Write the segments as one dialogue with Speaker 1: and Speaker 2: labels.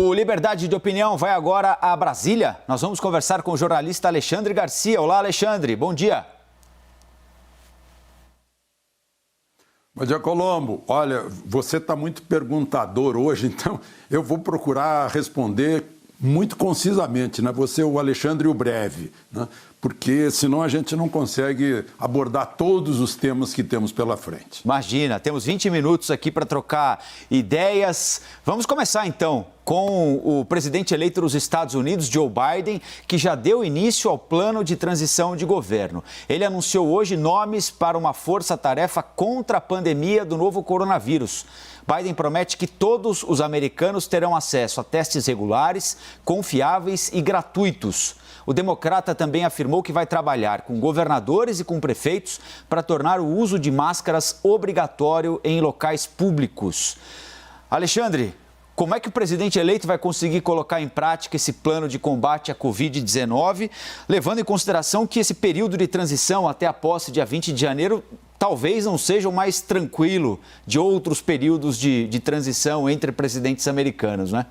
Speaker 1: O Liberdade de Opinião vai agora a Brasília. Nós vamos conversar com o jornalista Alexandre Garcia. Olá, Alexandre, bom dia.
Speaker 2: Bom dia, Colombo. Olha, você está muito perguntador hoje, então eu vou procurar responder muito concisamente, né? Você, o Alexandre e o breve, né? Porque senão a gente não consegue abordar todos os temas que temos pela frente.
Speaker 1: Imagina, temos 20 minutos aqui para trocar ideias. Vamos começar então com o presidente eleito dos Estados Unidos, Joe Biden, que já deu início ao plano de transição de governo. Ele anunciou hoje nomes para uma força-tarefa contra a pandemia do novo coronavírus. Biden promete que todos os americanos terão acesso a testes regulares, confiáveis e gratuitos. O democrata também afirmou que vai trabalhar com governadores e com prefeitos para tornar o uso de máscaras obrigatório em locais públicos. Alexandre, como é que o presidente eleito vai conseguir colocar em prática esse plano de combate à Covid-19, levando em consideração que esse período de transição até a posse dia 20 de janeiro talvez não seja o mais tranquilo de outros períodos de transição entre presidentes americanos, né?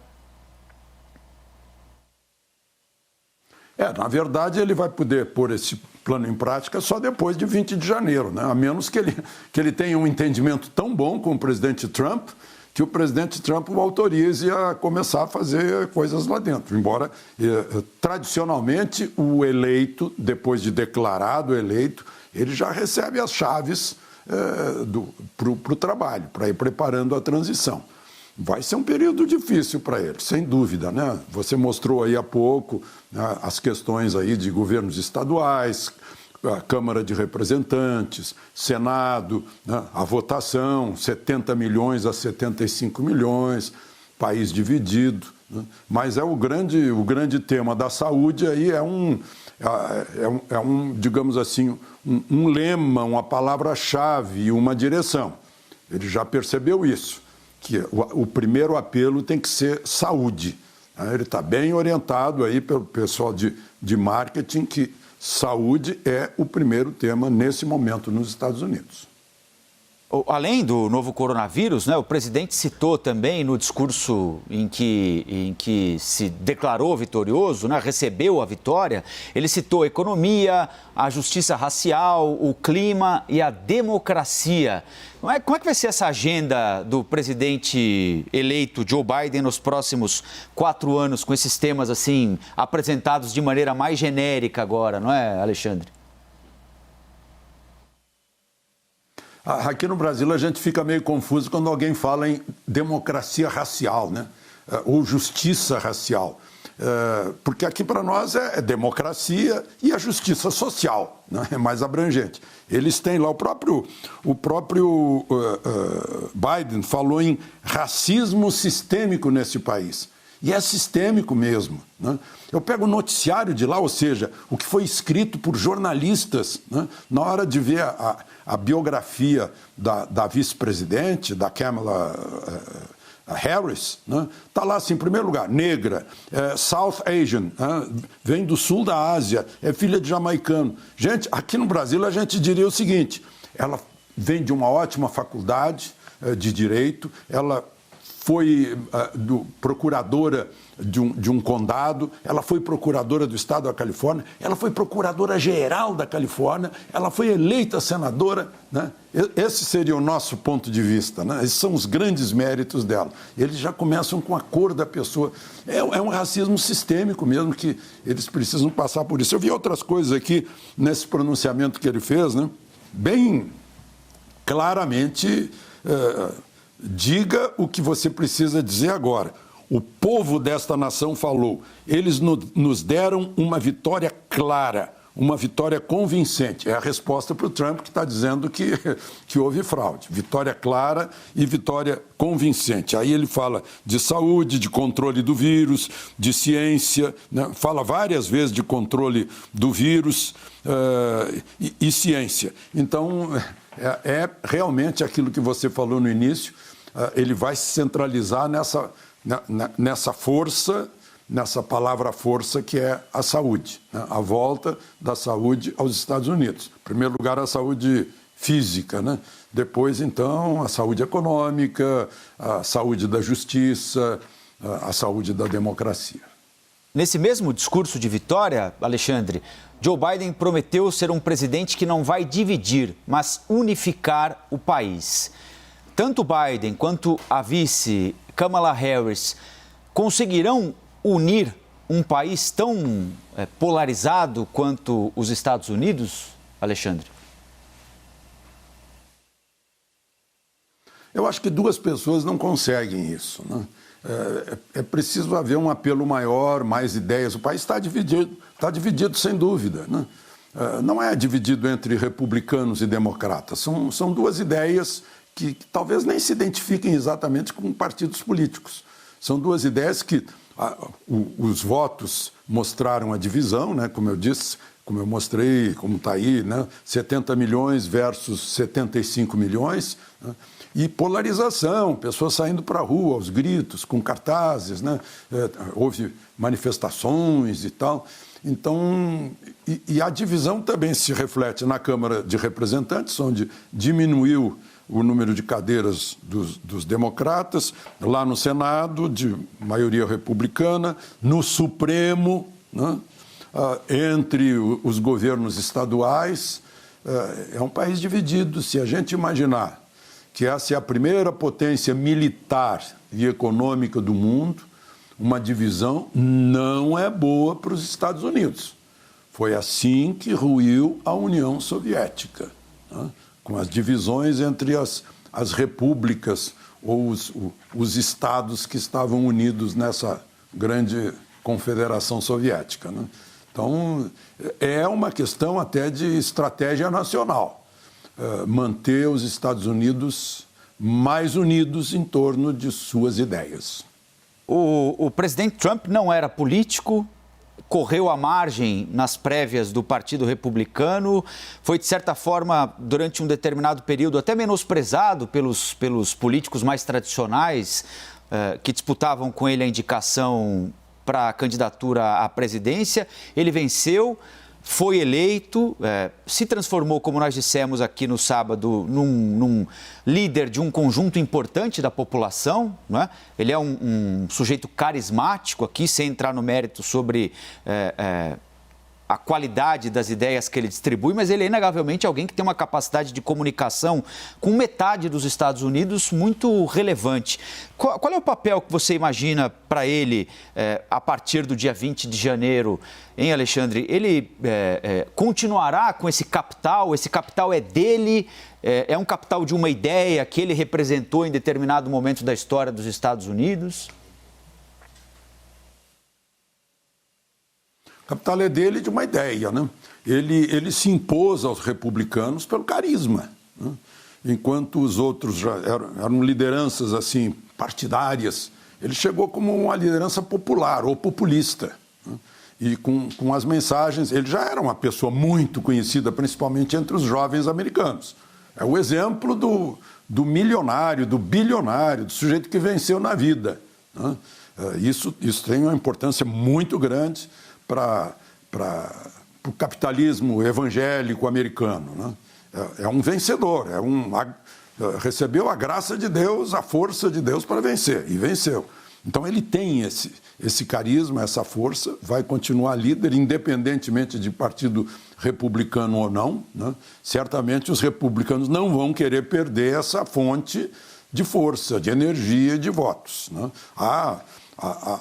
Speaker 2: Na verdade, ele vai poder pôr esse plano em prática só depois de 20 de janeiro, né? A menos que ele tenha um entendimento tão bom com o presidente Trump que o presidente Trump o autorize a começar a fazer coisas lá dentro. Embora, tradicionalmente, o eleito, depois de declarado eleito, ele já recebe as chaves para o trabalho, para ir preparando a transição. Vai ser um período difícil para ele, sem dúvida, né? Você mostrou aí há pouco, né, as questões aí de governos estaduais, a Câmara de Representantes, Senado, né, a votação, 70 milhões a 75 milhões, país dividido, né? Mas o grande tema da saúde aí é um, digamos assim, um lema, uma palavra-chave, uma direção. Ele já percebeu isso, que o primeiro apelo tem que ser saúde. Ele está bem orientado aí pelo pessoal de marketing que saúde é o primeiro tema nesse momento nos Estados Unidos.
Speaker 1: Além do novo coronavírus, né, o presidente citou também no discurso em que se declarou vitorioso, né, recebeu a vitória, ele citou a economia, a justiça racial, o clima e a democracia. Como é que vai ser essa agenda do presidente eleito Joe Biden nos próximos 4 anos, com esses temas assim apresentados de maneira mais genérica agora, não é, Alexandre?
Speaker 2: Aqui no Brasil a gente fica meio confuso quando alguém fala em democracia racial, né? Ou justiça racial. Porque aqui para nós é democracia e a justiça social, né? É mais abrangente. Eles têm lá, o próprio Biden falou em racismo sistêmico nesse país. E é sistêmico mesmo, né? Eu pego o noticiário de lá, ou seja, o que foi escrito por jornalistas, né? Na hora de ver a biografia da vice-presidente, da Kamala Harris, né? Tá lá assim, em primeiro lugar, negra, South Asian, vem do sul da Ásia, é filha de jamaicano. Gente, aqui no Brasil a gente diria o seguinte, ela vem de uma ótima faculdade de Direito, ela foi procuradora de um condado, ela foi procuradora do estado da Califórnia, ela foi procuradora-geral da Califórnia, ela foi eleita senadora, né? Esse seria o nosso ponto de vista, né? Esses são os grandes méritos dela. Eles já começam com a cor da pessoa. É um racismo sistêmico mesmo, que eles precisam passar por isso. Eu vi outras coisas aqui nesse pronunciamento que ele fez, né? Bem claramente... diga o que você precisa dizer agora. O povo desta nação falou. Eles nos deram uma vitória clara, uma vitória convincente. É a resposta para o Trump, que está dizendo que houve fraude. Vitória clara e vitória convincente. Aí ele fala de saúde, de controle do vírus, de ciência, né? Fala várias vezes de controle do vírus e ciência. Então, é realmente aquilo que você falou no início. Ele vai se centralizar nessa força, nessa palavra força que é a saúde, né? A volta da saúde aos Estados Unidos. Em primeiro lugar, a saúde física, né? Depois, então, a saúde econômica, a saúde da justiça, a saúde da democracia.
Speaker 1: Nesse mesmo discurso de vitória, Alexandre, Joe Biden prometeu ser um presidente que não vai dividir, mas unificar o país. Tanto Biden quanto a vice Kamala Harris conseguirão unir um país tão polarizado quanto os Estados Unidos, Alexandre?
Speaker 2: Eu acho que duas pessoas não conseguem isso, né? É preciso haver um apelo maior, mais ideias. O país está dividido sem dúvida, né? Não é dividido entre republicanos e democratas. São duas ideias que talvez nem se identifiquem exatamente com partidos políticos. São duas ideias que os votos mostraram a divisão, né? Como eu disse, como eu mostrei, como está aí, né? 70 milhões versus 75 milhões, né? E polarização, pessoas saindo para a rua aos gritos, com cartazes, né? Houve manifestações e tal. Então, e a divisão também se reflete na Câmara de Representantes, onde diminuiu o número de cadeiras dos democratas, lá no Senado, de maioria republicana, no Supremo, né? Entre os governos estaduais. É um país dividido. Se a gente imaginar que essa é a primeira potência militar e econômica do mundo, uma divisão não é boa para os Estados Unidos. Foi assim que ruiu a União Soviética, né? Com as divisões entre as repúblicas ou os estados que estavam unidos nessa grande confederação soviética, né? Então, é uma questão até de estratégia nacional, manter os Estados Unidos mais unidos em torno de suas ideias.
Speaker 1: O presidente Trump não era político, correu à margem nas prévias do Partido Republicano, foi, de certa forma, durante um determinado período, até menosprezado pelos políticos mais tradicionais que disputavam com ele a indicação para a candidatura à presidência. Ele venceu, foi eleito, se transformou, como nós dissemos aqui no sábado, num líder de um conjunto importante da população, não é? Ele é um sujeito carismático aqui, sem entrar no mérito sobre a qualidade das ideias que ele distribui, mas ele é inegavelmente alguém que tem uma capacidade de comunicação com metade dos Estados Unidos muito relevante. Qual é o papel que você imagina para ele a partir do dia 20 de janeiro, hein, Alexandre? Ele continuará com esse capital é dele, é um capital de uma ideia que ele representou em determinado momento da história dos Estados Unidos?
Speaker 2: O capital é dele de uma ideia, né? Ele se impôs aos republicanos pelo carisma, né? Enquanto os outros já eram lideranças assim partidárias, ele chegou como uma liderança popular ou populista, né? E com as mensagens, ele já era uma pessoa muito conhecida, principalmente entre os jovens americanos. É o exemplo do milionário, do bilionário, do sujeito que venceu na vida, né? Isso tem uma importância muito grande para o capitalismo evangélico americano, né? É um vencedor, recebeu a graça de Deus, a força de Deus para vencer, e venceu. Então ele tem esse carisma, essa força, vai continuar líder, independentemente de partido republicano ou não, né? Certamente os republicanos não vão querer perder essa fonte de força, de energia e de votos, né?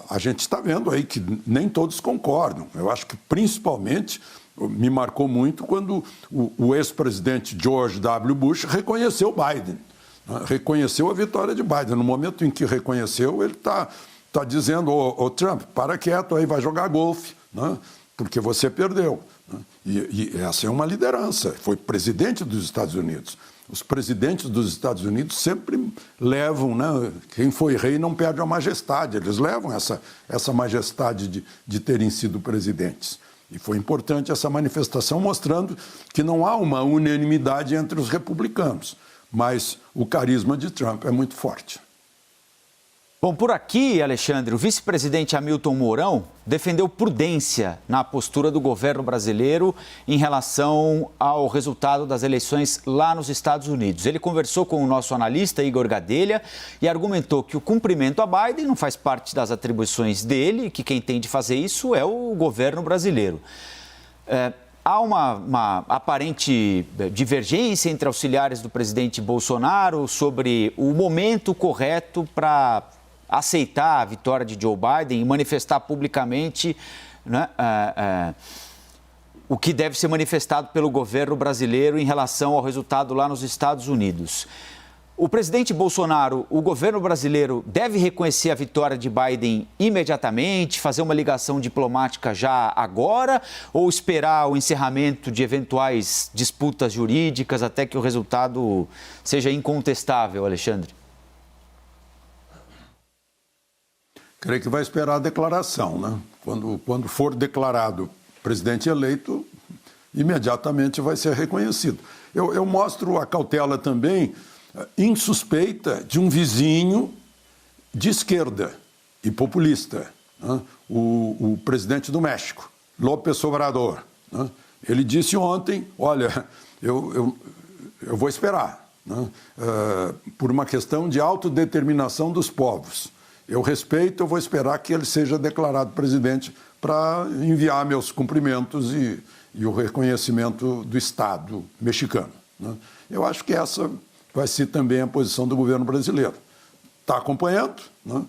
Speaker 2: A gente está vendo aí que nem todos concordam. Eu acho que, principalmente, me marcou muito quando o ex-presidente George W. Bush reconheceu Biden, né? Reconheceu a vitória de Biden. No momento em que reconheceu, ele está dizendo, ô Trump, para quieto aí, vai jogar golfe, né? Porque você perdeu, né? E essa é uma liderança. Foi presidente dos Estados Unidos. Os presidentes dos Estados Unidos sempre levam, né? Quem foi rei não perde a majestade. Eles levam essa majestade de terem sido presidentes. E foi importante essa manifestação mostrando que não há uma unanimidade entre os republicanos. Mas o carisma de Trump é muito forte.
Speaker 1: Bom, por aqui, Alexandre, o vice-presidente Hamilton Mourão defendeu prudência na postura do governo brasileiro em relação ao resultado das eleições lá nos Estados Unidos. Ele conversou com o nosso analista Igor Gadelha e argumentou que o cumprimento a Biden não faz parte das atribuições dele, que quem tem de fazer isso é o governo brasileiro. Há uma aparente divergência entre auxiliares do presidente Bolsonaro sobre o momento correto para aceitar a vitória de Joe Biden e manifestar publicamente, né, o que deve ser manifestado pelo governo brasileiro em relação ao resultado lá nos Estados Unidos. O presidente Bolsonaro, o governo brasileiro deve reconhecer a vitória de Biden imediatamente, fazer uma ligação diplomática já agora ou esperar o encerramento de eventuais disputas jurídicas até que o resultado seja incontestável, Alexandre?
Speaker 2: Creio que vai esperar a declaração, né? Quando for declarado presidente eleito, imediatamente vai ser reconhecido. Eu mostro a cautela também insuspeita de um vizinho de esquerda e populista, né? O presidente do México, López Obrador, né? Ele disse ontem, olha, eu vou esperar, né? Por uma questão de autodeterminação dos povos. Eu respeito, eu vou esperar que ele seja declarado presidente para enviar meus cumprimentos e o reconhecimento do Estado mexicano, né? Eu acho que essa vai ser também a posição do governo brasileiro. Está acompanhando, né?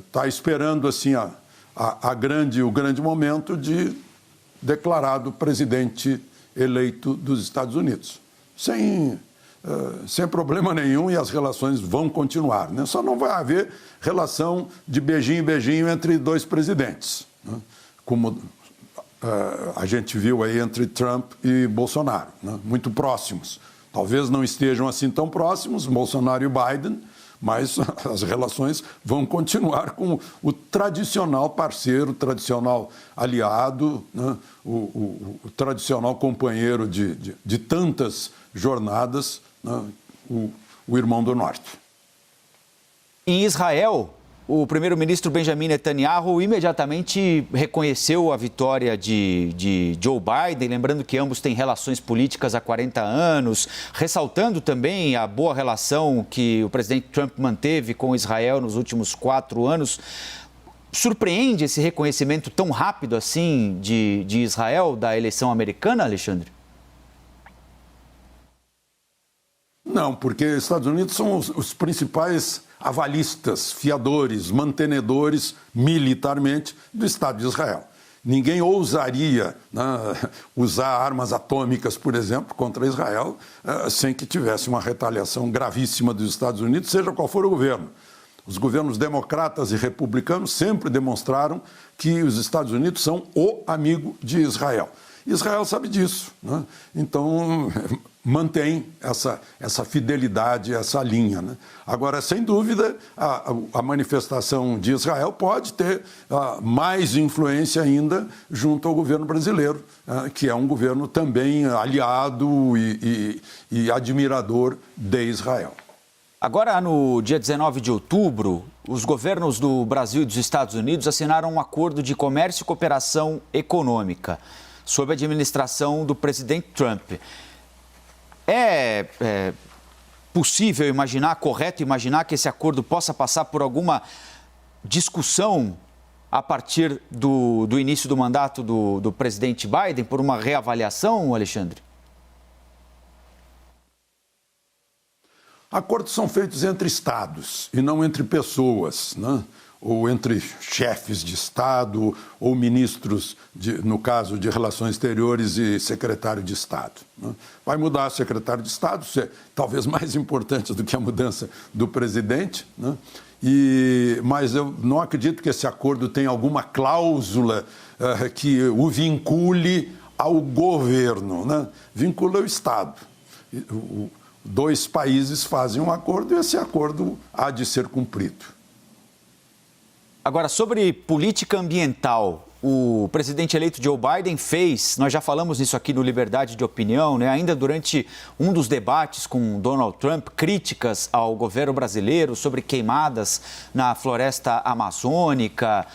Speaker 2: Está esperando assim, o grande momento de declarado presidente eleito dos Estados Unidos. Sem problema nenhum, e as relações vão continuar, né? Só não vai haver relação de beijinho em beijinho entre dois presidentes, né? Como a gente viu aí entre Trump e Bolsonaro, né? Muito próximos. Talvez não estejam assim tão próximos, Bolsonaro e Biden, mas as relações vão continuar com o tradicional parceiro, o tradicional aliado, né? o tradicional companheiro de tantas jornadas, né? O irmão do Norte.
Speaker 1: Em Israel, o primeiro-ministro Benjamin Netanyahu imediatamente reconheceu a vitória de Joe Biden, lembrando que ambos têm relações políticas há 40 anos, ressaltando também a boa relação que o presidente Trump manteve com Israel nos últimos 4 anos. Surpreende esse reconhecimento tão rápido assim de Israel da eleição americana, Alexandre?
Speaker 2: Não, porque os Estados Unidos são os principais avalistas, fiadores, mantenedores militarmente do Estado de Israel. Ninguém ousaria, né, usar armas atômicas, por exemplo, contra Israel, sem que tivesse uma retaliação gravíssima dos Estados Unidos, seja qual for o governo. Os governos democratas e republicanos sempre demonstraram que os Estados Unidos são o amigo de Israel. Israel sabe disso, né? Então mantém essa fidelidade, essa linha, né? Agora, sem dúvida, a manifestação de Israel pode ter mais influência ainda junto ao governo brasileiro, que é um governo também aliado e admirador de Israel.
Speaker 1: Agora, no dia 19 de outubro, os governos do Brasil e dos Estados Unidos assinaram um acordo de comércio e cooperação econômica sob a administração do presidente Trump. É possível imaginar, correto imaginar que esse acordo possa passar por alguma discussão a partir do início do mandato do presidente Biden, por uma reavaliação, Alexandre?
Speaker 2: Acordos são feitos entre estados e não entre pessoas, né? Ou entre chefes de Estado ou ministros, no caso de Relações Exteriores e secretário de Estado, né? Vai mudar o secretário de Estado, isso é talvez mais importante do que a mudança do presidente, né? Mas eu não acredito que esse acordo tenha alguma cláusula que o vincule ao governo, né? Vincula o Estado. Dois países fazem um acordo e esse acordo há de ser cumprido.
Speaker 1: Agora, sobre política ambiental, o presidente eleito Joe Biden fez, nós já falamos nisso aqui no Liberdade de Opinião, né? Ainda durante um dos debates com Donald Trump, críticas ao governo brasileiro sobre queimadas na floresta amazônica,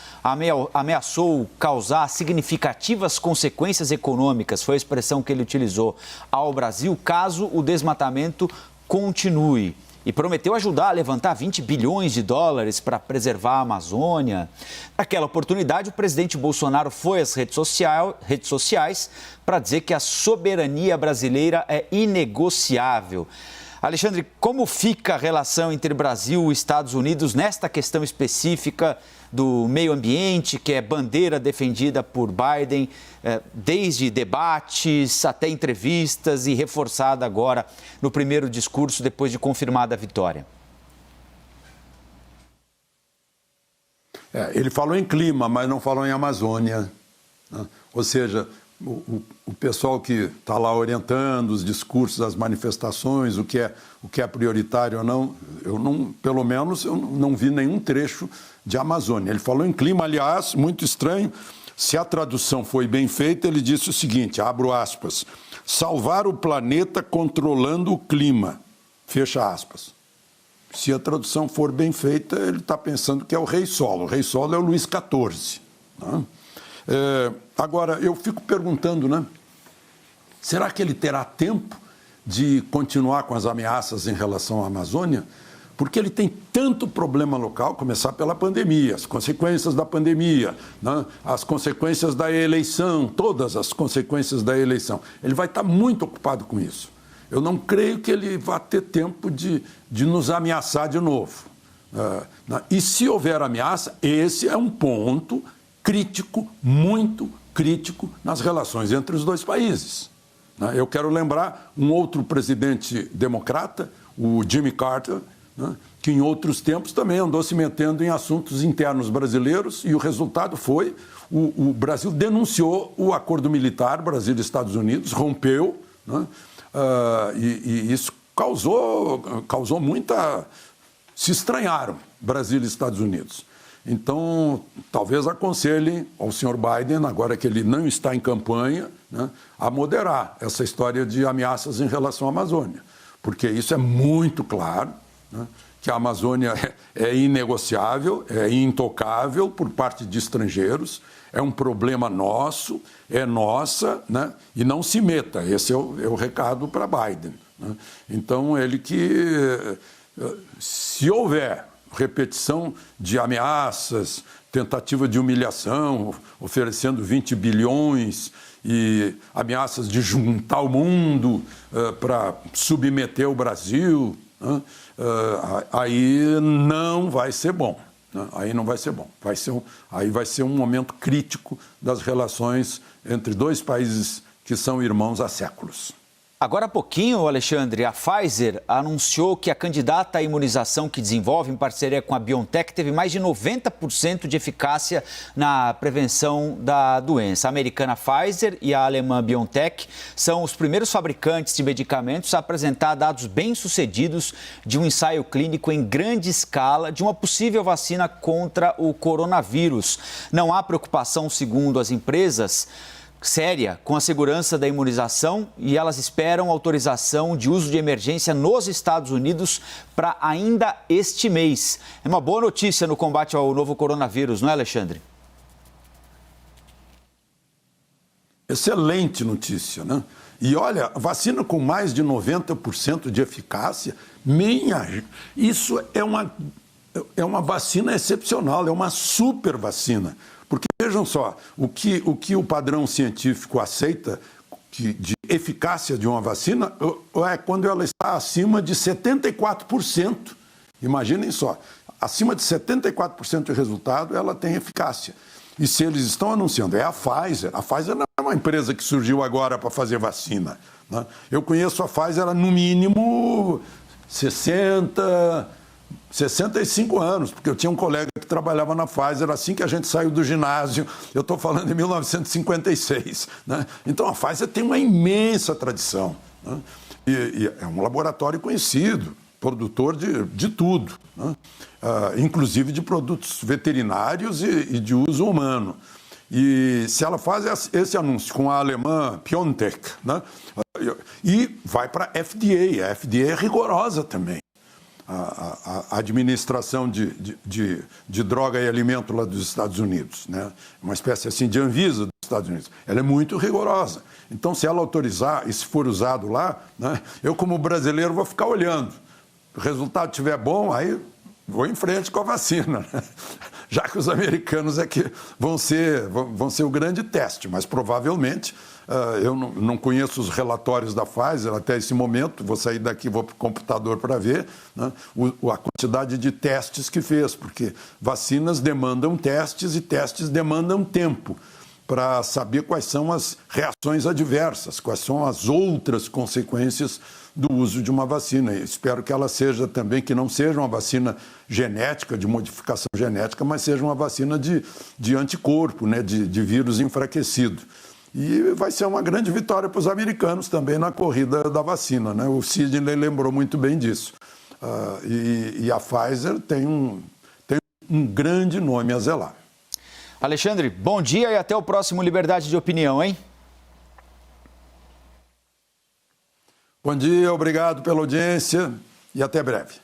Speaker 1: ameaçou causar significativas consequências econômicas, foi a expressão que ele utilizou, ao Brasil, caso o desmatamento continue. E prometeu ajudar a levantar 20 bilhões de dólares para preservar a Amazônia. Naquela oportunidade, o presidente Bolsonaro foi às redes sociais para dizer que a soberania brasileira é inegociável. Alexandre, como fica a relação entre Brasil e Estados Unidos nesta questão específica do meio ambiente, que é bandeira defendida por Biden, desde debates até entrevistas e reforçada agora no primeiro discurso depois de confirmada a vitória?
Speaker 2: Ele falou em clima, mas não falou em Amazônia, né? Ou seja, o pessoal que está lá orientando os discursos, as manifestações, o que é prioritário ou não, pelo menos eu não vi nenhum trecho de Amazônia. Ele falou em clima, aliás, muito estranho, se a tradução foi bem feita, ele disse o seguinte, abro aspas, salvar o planeta controlando o clima, fecha aspas. Se a tradução for bem feita, ele está pensando que é o Rei Sol. O Rei Sol é o Luís XIV, né? Agora, eu fico perguntando, né? Será que ele terá tempo de continuar com as ameaças em relação à Amazônia? Porque ele tem tanto problema local, começar pela pandemia, as consequências da pandemia, né? As consequências da eleição, todas as consequências da eleição. Ele vai estar muito ocupado com isso. Eu não creio que ele vá ter tempo de nos ameaçar de novo. E se houver ameaça, esse é um ponto crítico, muito crítico nas relações entre os dois países. Eu quero lembrar um outro presidente democrata, o Jimmy Carter, que em outros tempos também andou se metendo em assuntos internos brasileiros e o resultado foi, o Brasil denunciou o acordo militar Brasil e Estados Unidos, rompeu, e isso causou muita... Se estranharam, Brasil e Estados Unidos. Então, talvez aconselhem ao senhor Biden, agora que ele não está em campanha, né, a moderar essa história de ameaças em relação à Amazônia. Porque isso é muito claro, né, que a Amazônia é inegociável, é intocável por parte de estrangeiros, é um problema nosso, é nossa, né, e não se meta. Esse é o recado para Biden, né. Então, ele que, se houver repetição de ameaças, tentativa de humilhação, oferecendo 20 bilhões e ameaças de juntar o mundo para submeter o Brasil, né? Aí não vai ser bom. Né? Aí não vai ser bom. Aí vai ser um momento crítico das relações entre dois países que são irmãos há séculos.
Speaker 1: Agora há pouquinho, Alexandre, a Pfizer anunciou que a candidata à imunização que desenvolve em parceria com a BioNTech teve mais de 90% de eficácia na prevenção da doença. A americana Pfizer e a alemã BioNTech são os primeiros fabricantes de medicamentos a apresentar dados bem-sucedidos de um ensaio clínico em grande escala de uma possível vacina contra o coronavírus. Não há preocupação, segundo as empresas, séria com a segurança da imunização e elas esperam autorização de uso de emergência nos Estados Unidos para ainda este mês. É uma boa notícia no combate ao novo coronavírus, não é, Alexandre?
Speaker 2: Excelente notícia, né? E olha, vacina com mais de 90% de eficácia, isso é uma vacina excepcional, é uma super vacina. Porque, vejam só, o que o padrão científico aceita de eficácia de uma vacina é quando ela está acima de 74%. Imaginem só, acima de 74% de resultado, ela tem eficácia. E se eles estão anunciando, é a Pfizer não é uma empresa que surgiu agora para fazer vacina, né? Eu conheço a Pfizer há, no mínimo, 65 anos, porque eu tinha um colega que trabalhava na Pfizer assim que a gente saiu do ginásio, eu estou falando em 1956, né? Então a Pfizer tem uma imensa tradição, né? E é um laboratório conhecido, produtor de tudo, né? Inclusive de produtos veterinários e de uso humano. E se ela faz esse anúncio com a alemã BioNTech, né? E vai para a FDA. A FDA é rigorosa também. A administração de droga e alimento lá dos Estados Unidos, né? Uma espécie assim de Anvisa dos Estados Unidos. Ela é muito rigorosa. Então, se ela autorizar e se for usado lá, né, eu como brasileiro vou ficar olhando. O resultado estiver bom, aí vou em frente com a vacina, né? Já que os americanos é que vão ser o grande teste, mas provavelmente, eu não conheço os relatórios da Pfizer até esse momento, vou sair daqui, vou para o computador para ver, né, a quantidade de testes que fez, porque vacinas demandam testes e testes demandam tempo para saber quais são as reações adversas, quais são as outras consequências do uso de uma vacina. E espero que ela seja também, que não seja uma vacina genética, de modificação genética, mas seja uma vacina de anticorpo, né, de vírus enfraquecido. E vai ser uma grande vitória para os americanos também na corrida da vacina, né? O Sidney lembrou muito bem disso. E a Pfizer tem um grande nome a zelar.
Speaker 1: Alexandre, bom dia e até o próximo Liberdade de Opinião, hein?
Speaker 2: Bom dia, obrigado pela audiência e até breve.